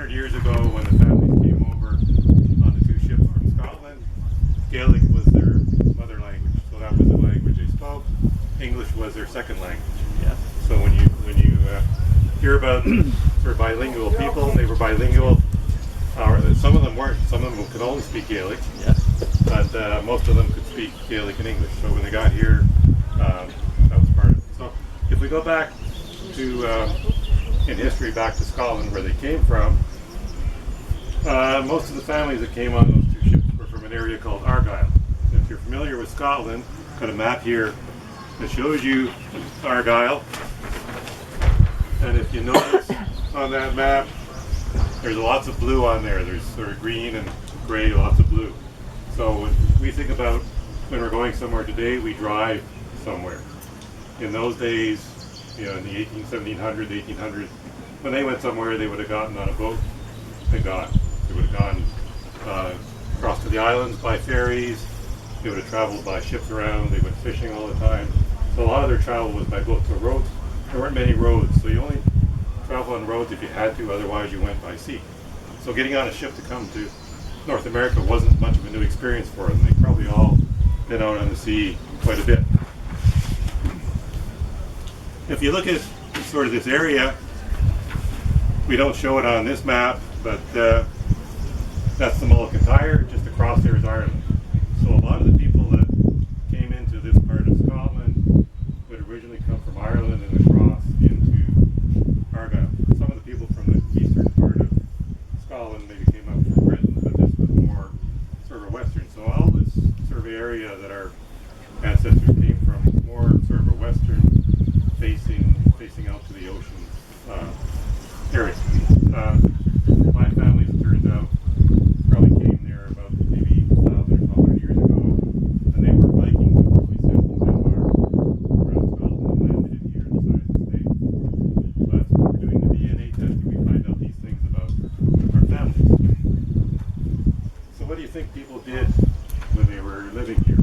200 years ago, when the families came over on the two ships from Scotland, Gaelic was their mother language, so that was the language they spoke. English was their second language. Yeah. So when you hear about sort of bilingual people, they were bilingual. Some of them weren't. Some of them could only speak Gaelic. Yeah. But most of them could speak Gaelic and English. So when they got here, that was part of it. So if we go back to in history back to Scotland, where they came from, most of the families that came on those two ships were from an area called Argyle. And if you're familiar with Scotland, got a map here that shows you Argyle. And if you notice on that map, there's lots of blue on there. There's sort of green and gray, lots of blue. So when we think about when we're going somewhere today, we drive somewhere. In those days, in the 1700s, 1800s, when they went somewhere, they would have gotten on a boat and gone. They would have gone across to the islands by ferries. They would have traveled by ships around. They went fishing all the time. So a lot of their travel was by boat. So roads, there weren't many roads. So you only travel on roads if you had to, otherwise you went by sea. So getting on a ship to come to North America wasn't much of a new experience for them. They probably all been out on the sea quite a bit. If you look at sort of this area, we don't show it on this map, but that's the Mull of Kintyre. Just across there is Ireland. So a lot of the people that came into this part of Scotland would originally come from Ireland and across into Argyle. Some of the people from the eastern part of Scotland maybe came up from Britain, but this was more sort of western. So all this sort of area that our ancestors came from was more sort of a western facing out to the ocean area. My family, it turns out, probably came there about maybe 1,000 or 1,200 years ago, and they were Vikings that probably sailed from Denmark around Scotland and landed in here and decided to stay. But when we're doing the DNA testing, we find out these things about our families. So what do you think people did when they were living here?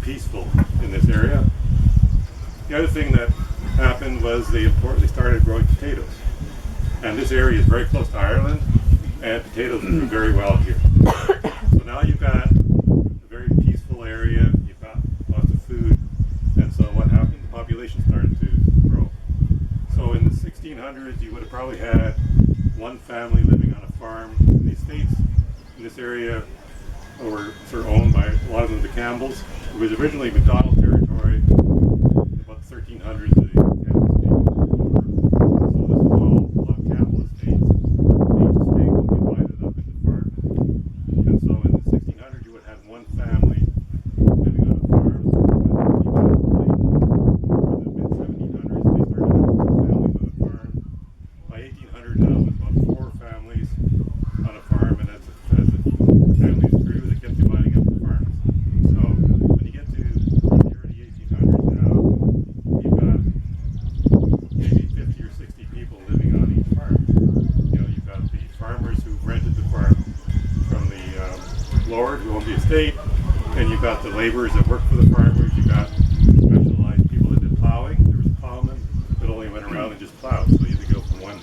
Peaceful in this area. The other thing that happened was they started growing potatoes, and this area is very close to Ireland, and potatoes grew very well here. So now you've got a very peaceful area, you've got lots of food, and so what happened? The population started to grow. So in the 1600s, you would have probably had one family living on a farm. The estates in this area were sort of owned by a lot of them, the Campbells. It was originally McDonald territory. About the 1300s, the Campbells came over. So this was all a lot of Campbell estates. Each estate was divided up into farms. And so in the 1600s, you would have one family living on a farm. But eventually, in the mid-1700s, they started having two families on a farm. By 1800, now it was about four families on a farm, and as the families grew, they kept dividing up the farms. So when you get to the early 1800s now, you've got maybe 50 or 60 people living on each farm. You've got the farmers who rented the farm from the lord who owned the estate, And you've got the laborers that work for the farmers. You've got specialized people that did plowing. There was plowmen that only went around and just plowed. So you had to go from one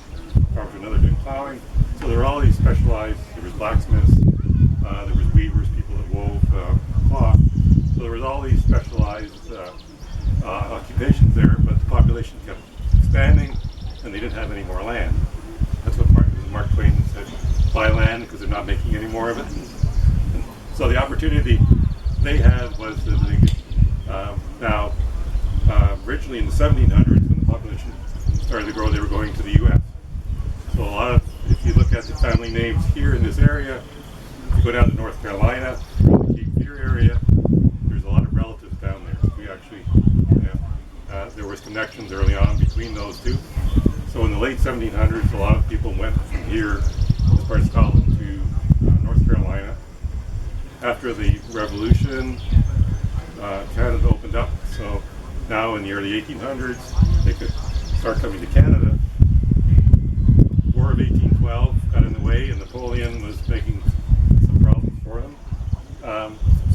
farm to another doing plowing. So there were all these specialized. There was blacksmiths. There was weavers, people that wove cloth. So there was all these specialized occupations there. But the population kept expanding, and they didn't have any more land. That's what Mark Twain said: buy land because they're not making any more of it. And so the opportunity they had was that originally in the 1700s, when the population started to grow, they were going to the U.S. So a lot of, if you look at the family names here in this area, if you go down to North Carolina, the Cape Fear area, there's a lot of relatives down there. We actually, there was connections early on between those two. So in the late 1700s, a lot of people went from here, as far as Scotland, to North Carolina. After the Revolution, Canada opened up. So now in the early 1800s, they could start coming to Canada. War of 1812 got in the way, and Napoleon was making some problems for them.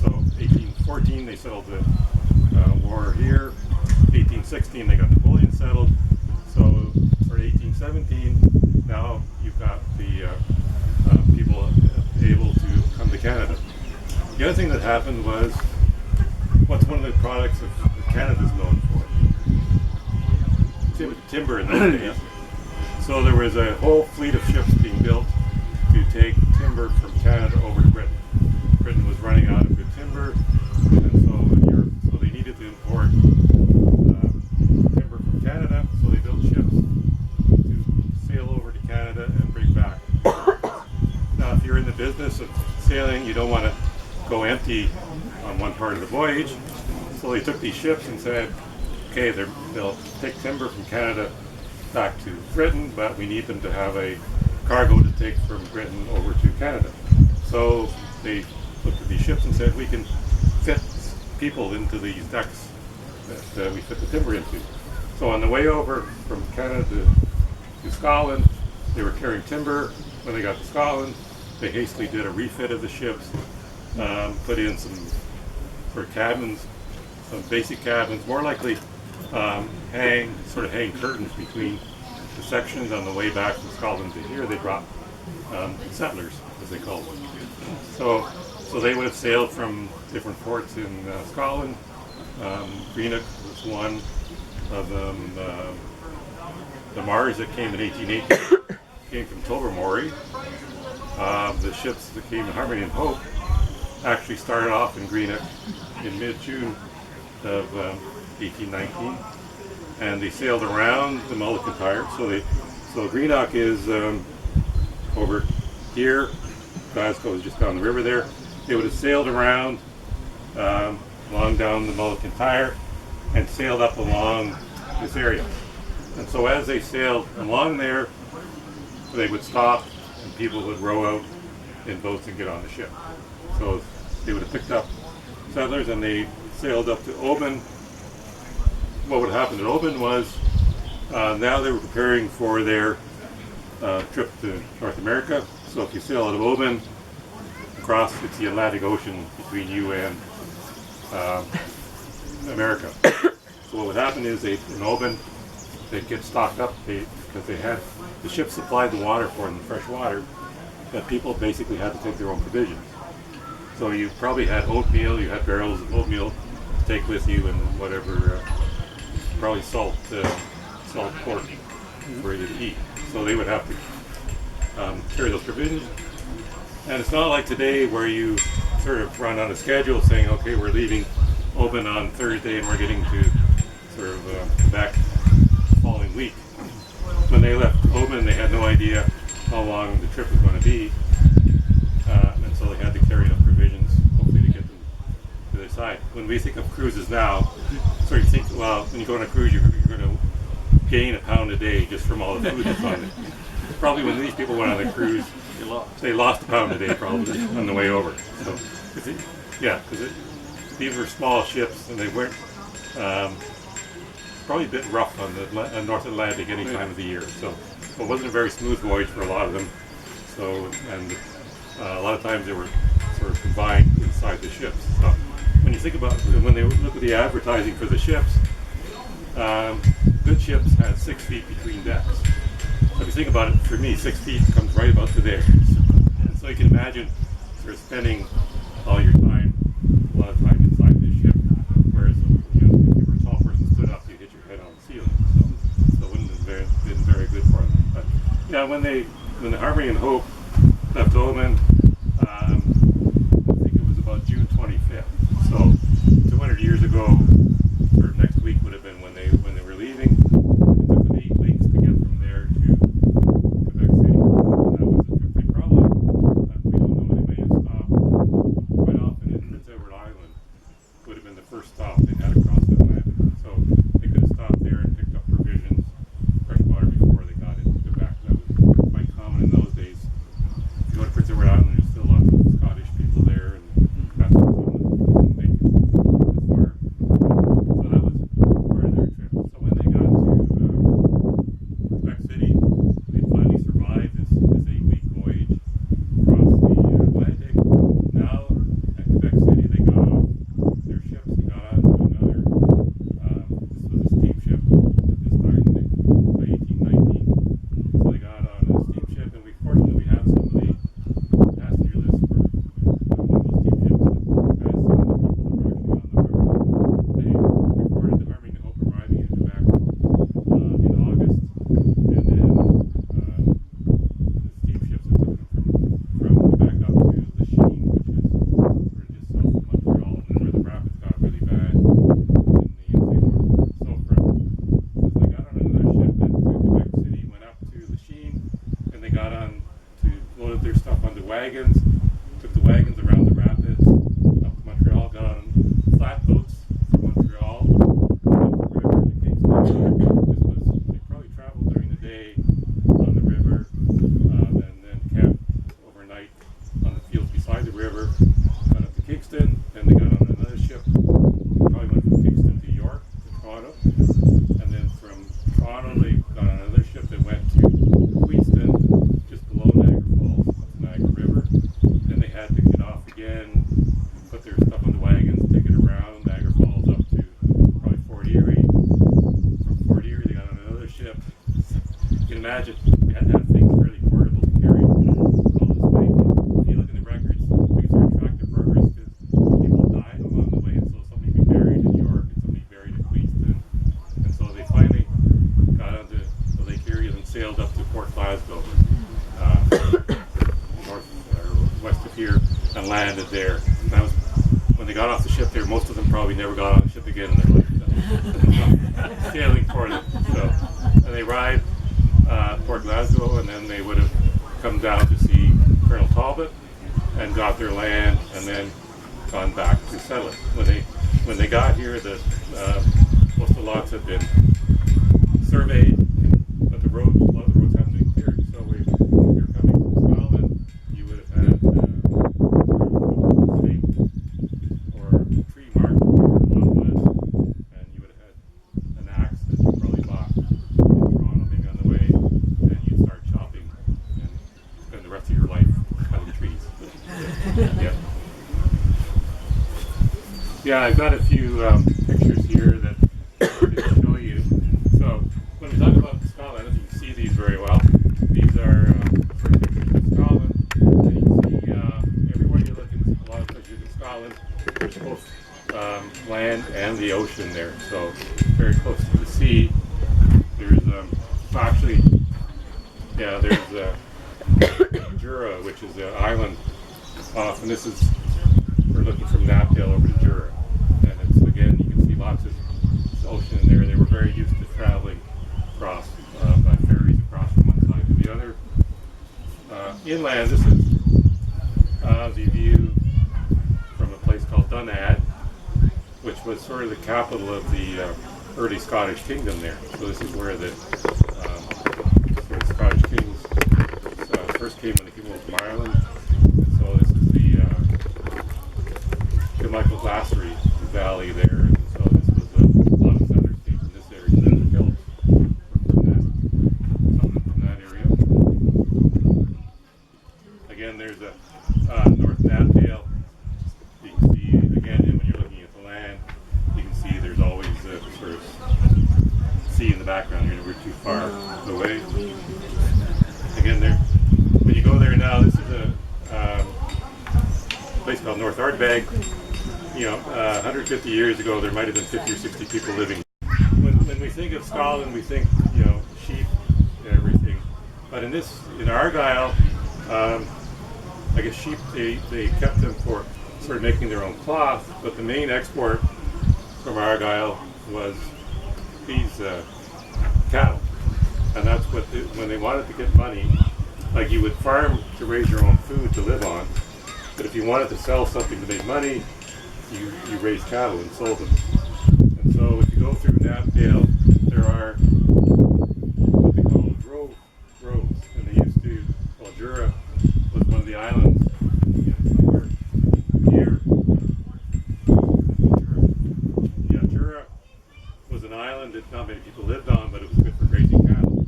So 1814, they settled the war here. 1816, they got Napoleon settled. So for 1817, now you've got the people able to come to Canada. The other thing that happened was, what's one of the products that Canada's known for? Timber in those days. So there was a whole fleet of ships being built to take timber from Canada over to Britain. Britain was running out of good timber, and so they needed to import timber from Canada. So they built ships to sail over to Canada and bring back. Now, if you're in the business of sailing, you don't want to go empty on one part of the voyage. So they took these ships and said, okay, they'll take timber from Canada back to Britain, but we need them to have a cargo to take from Britain over to Canada. So they looked at these ships and said, we can fit people into these decks that we fit the timber into. So on the way over from Canada to Scotland, they were carrying timber. When they got to Scotland, they hastily did a refit of the ships, put in some sort of cabins, some basic cabins, more likely hang curtains between the sections. On the way back from Scotland to here, they brought settlers, as they called them. So they would have sailed from different ports in Scotland. Greenock was one of them. The Mars that came in 1880 came from Tobermory. The ships that came in Harmony and Hope actually started off in Greenock in mid-June of 1819, and they sailed around the Mulligatire. So Greenock is over here. Glasgow is just down the river there. They would have sailed around along down the Mulligatire and sailed up along this area. And so as they sailed along there, they would stop and people would row out in boats and get on the ship. So they would have picked up settlers and they sailed up to Oban. What would happen at Oban was now they were preparing for their trip to North America. So if you sail out of Oban, across, it's the Atlantic Ocean between you and America. So what would happen is in Oban, they'd get stocked up because they had the ship supplied the water for them, fresh water, but people basically had to take their own provisions. So you probably had oatmeal, you had barrels of oatmeal to take with you, and whatever, probably salt pork for you to eat. So they would have to carry those provisions. And it's not like today where you sort of run on a schedule saying, okay, we're leaving Oban on Thursday and we're getting to sort of Quebec the following week. When they left Oban, they had no idea how long the trip was going to be, and so they had to carry enough provisions, hopefully, to get them to their side. When we think of cruises now, so you think, well, when you go on a cruise, you're going to gain a pound a day just from all the food that's on it. Probably when these people went on the cruise, they lost a pound a day probably on the way over. So, because these were small ships and they weren't probably a bit rough on the North Atlantic any time of the year. So it wasn't a very smooth voyage for a lot of them. So, and a lot of times they were sort of confined inside the ships. So when you think about when they look at the advertising for the ships, good ships had 6 feet between decks. So if you think about it, for me, 6 feet comes right about to there. And so you can imagine sort of spending all your time, a lot of time inside this ship, whereas if you were a tall person stood up, you'd hit your head on the ceiling. So it wouldn't have been very good for them. But yeah, when the Harmony and Hope left Oman, I think it was about June 25th. So 200 years ago, or next week would have been when they were leaving. It took them 8 weeks to get from there to Quebec City. And that was the trip. They probably, we don't know, they may have stopped quite often in Prince Edward Island. Would have been the first stop they had across the Atlantic. So they could have stopped there and picked up provisions, fresh water before they got into Quebec. That was quite common in those days. If you go to Prince Edward Island, there's still lots of Scottish people there, and that's what some of them didn't make it as far. So that was part of their trip. So when they got to Quebec City, they finally survived this 8-week voyage across the Atlantic. Now at Quebec City, they got off their ships. They got onto another. This was a steamship at this time, by 1819. So they got on a steamship, and fortunately we have some of the passenger lists for one of those steamships that has some of the people that were actually on the river. They recorded the Harmony and Hope arriving in Quebec in August, and then the steamships that took them from Quebec up to Lachine, which is sort of just south of Montreal, and where the rapids got really bad in the St. Lawrence. So they got on another ship at Quebec City, went up to Lachine, and they got on to load their stuff onto wagons, took the wagons around the rapids up to Montreal, got on flatboats from Montreal, went up the river to Kingston. They probably traveled during the day on the river, and then camped overnight on the fields beside the river, got up to Kingston, and they got on another ship. They probably went from Kingston to York, to Toronto, and then from Toronto they got on another ship that went to Queenston, just below Niagara Falls, up to Niagara River. Then they had to get off again, put their stuff on the wagons, take it around Niagara Falls up to probably Fort Erie. From Fort Erie they got on another ship. You can imagine, they had to have things fairly portable to carry all this weight. If you look in the records, these are tractor burgers because people died along the way, and so somebody be buried in York and somebody buried in Queenston. And so they finally got onto the Lake Erie and sailed up to Port Glasgow, north or west of here, and landed there. And that was when they got off the ship there. Most of them probably never got on the ship again in their life. Sailing for them. So, and they arrived Port Glasgow, and then they would have come down to see Colonel Talbot and got their land, and then gone back to settle it. When they got here, most of the lots had been surveyed, but a lot of the roads haven't been cleared. So if you're coming from Scotland, you would have had stake or tree mark where your lot was, and you would have had an axe that you probably bought in Toronto, maybe on the way, and you'd start chopping and spend the rest of your life cutting trees. Yeah. Yeah, I've got a few pictures here that I can show you. So when we talk about Scotland, I don't know if you can see these very well. These are sort of pictures of Scotland. And you can see everywhere you look in a lot of places in Scotland, there's both land and the ocean there. So very close to the sea. There's actually, yeah, there's Jura, which is an island off, and this is, we're looking from Knapdale over to Jura. And it's, again, you can see lots of ocean in there. They were very used to traveling across by ferries across from one side to the other. Inland, this is the view from a place called Dunad, which was sort of the capital of the early Scottish kingdom there. So this is where the sort of Scottish kings first came when they came over from Ireland. And so this is the Michael Glacier Valley there. And so this was a lot of settlers came from this area. And then the Phillips from that area. Again, there's a North Knapdale. You can see, again, when you're looking background here. We're too far away. Again, there. When you go there now, this is a place called North Ardbeg. 150 years ago, there might have been 50 or 60 people living. When we think of Scotland, we think, sheep and everything. But in Argyle, I guess sheep, they kept them for sort of making their own cloth, but the main export from Argyle was these cattle. And that's what, when they wanted to get money, like you would farm to raise your own food to live on, but if you wanted to sell something to make money, you raised cattle and sold them. And so if you go through Knapdale, there are what they call drove roads, and they used to, Jura was one of the islands somewhere here. Jura was an island that not many people lived on, but it was good for grazing cattle.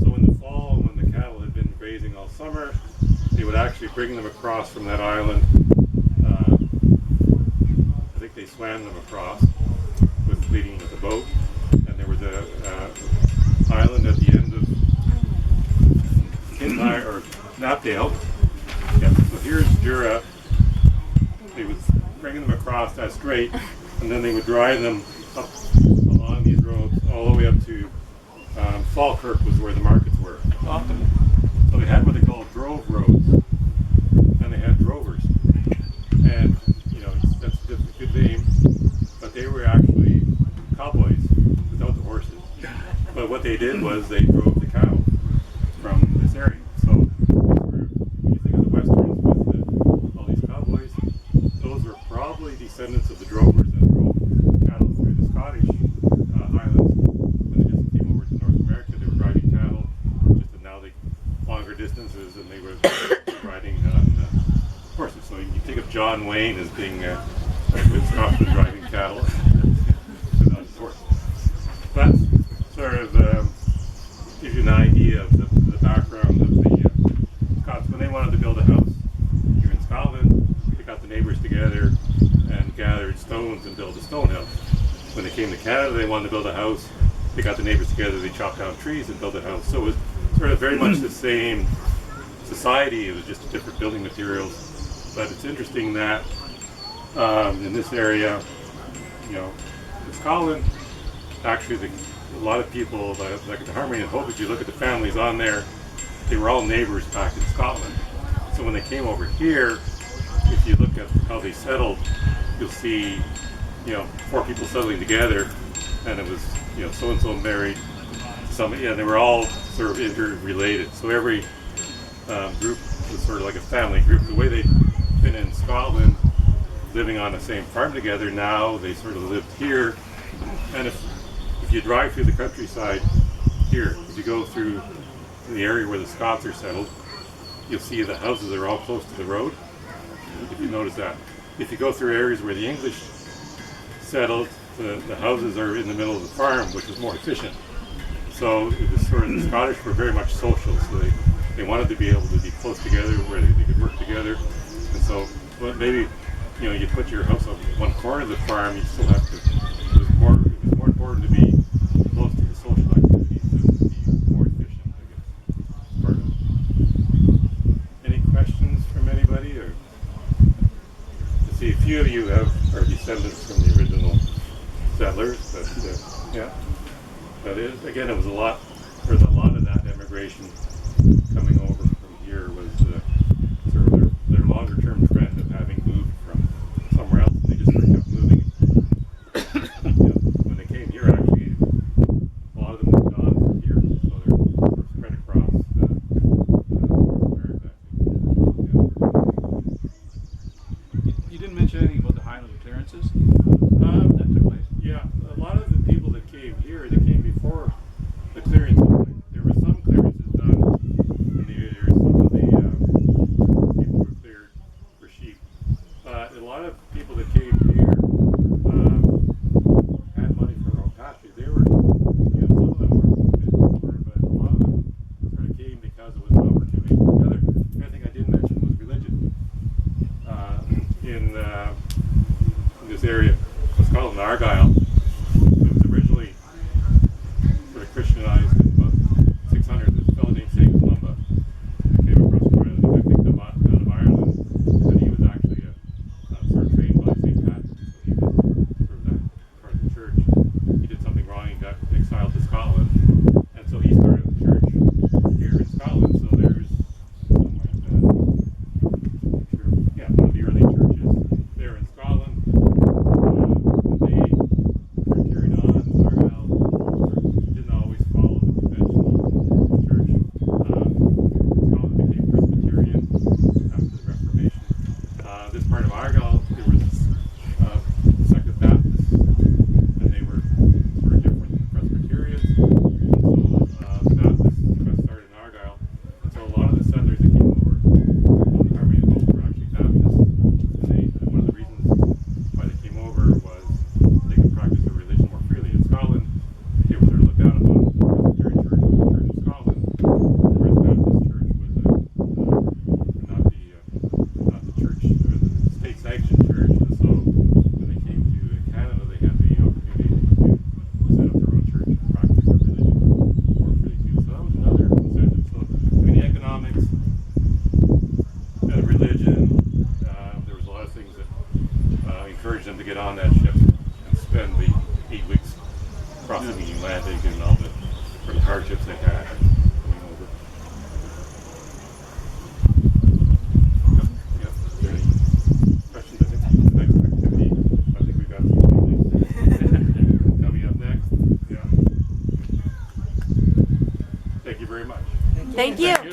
So in the fall, when the cattle had been grazing all summer, they would actually bring them across from that island. I think they swam them across leading with a boat, and there was a island at the end of Kintyre or Knapdale. Yeah, so here's Jura. They would bring them across that strait, and then they would drive them up along these roads all the way up to Falkirk was where the markets were. So they had what they call drove roads, and they had drovers. And that's a good name, but they were actually cowboys without the horses. But what they did was they drove the cattle from this area. So when you think of the westerns with all these cowboys, those were probably descendants of the drovers that drove cattle through the Scottish islands. When they just came over to North America, they were driving cattle, just that now they longer distances, and they were riding on horses. So you think of John Wayne as being with Scotland driving cattle. That sort of gives you an idea of the background of the Scots. When they wanted to build a house here in Scotland, they got the neighbours together and gathered stones and built a stone house. When they came to Canada, they wanted to build a house. They got the neighbours together, they chopped down trees and built a house. So it was sort of very much the same society. It was just different building materials. But it's interesting that in this area, in Scotland, actually, a lot of people, like at the Harmony and Hope, if you look at the families on there, they were all neighbors back in Scotland. So when they came over here, if you look at how they settled, you'll see, 4 people settling together, and it was, so-and-so married somebody, and they were all sort of interrelated. So every group was sort of like a family group. The way they've been in Scotland, living on the same farm together, now they sort of lived here, and if you drive through the countryside here, if you go through the area where the Scots are settled, you'll see the houses are all close to the road, if you notice that. If you go through areas where the English settled, the houses are in the middle of the farm, which is more efficient. So it was sort of, the Scottish were very much social, so they wanted to be able to be close together where they could work together. And so, but maybe, you put your house on one corner of the farm, you still have to, it was more important to be close to the social activities to be more efficient, I guess. Part of it. Any questions from anybody? Or I see a few of you are descendants from the original settlers, but yeah. But again, it was a lot of that immigration coming over from here was sort of their longer term trend of having moved from somewhere else, and they just sort of kept moving. When they came here, actually, a lot of them moved on from here, so they're sort of spread across North America. Yeah. You didn't mention anything about the Highland clearances that took place? Yeah, a lot of the people that came here, they came before the clearances. There were some clearances done in the area. Some of the people were cleared for sheep. A lot of people that came here had money for their own pasture. They were, some of them were a bit poor, but a lot of them sort of came because it was an opportunity. The other thing I didn't mention was religion. In this area of Scotland, Argyle, it was originally sort of Thank you.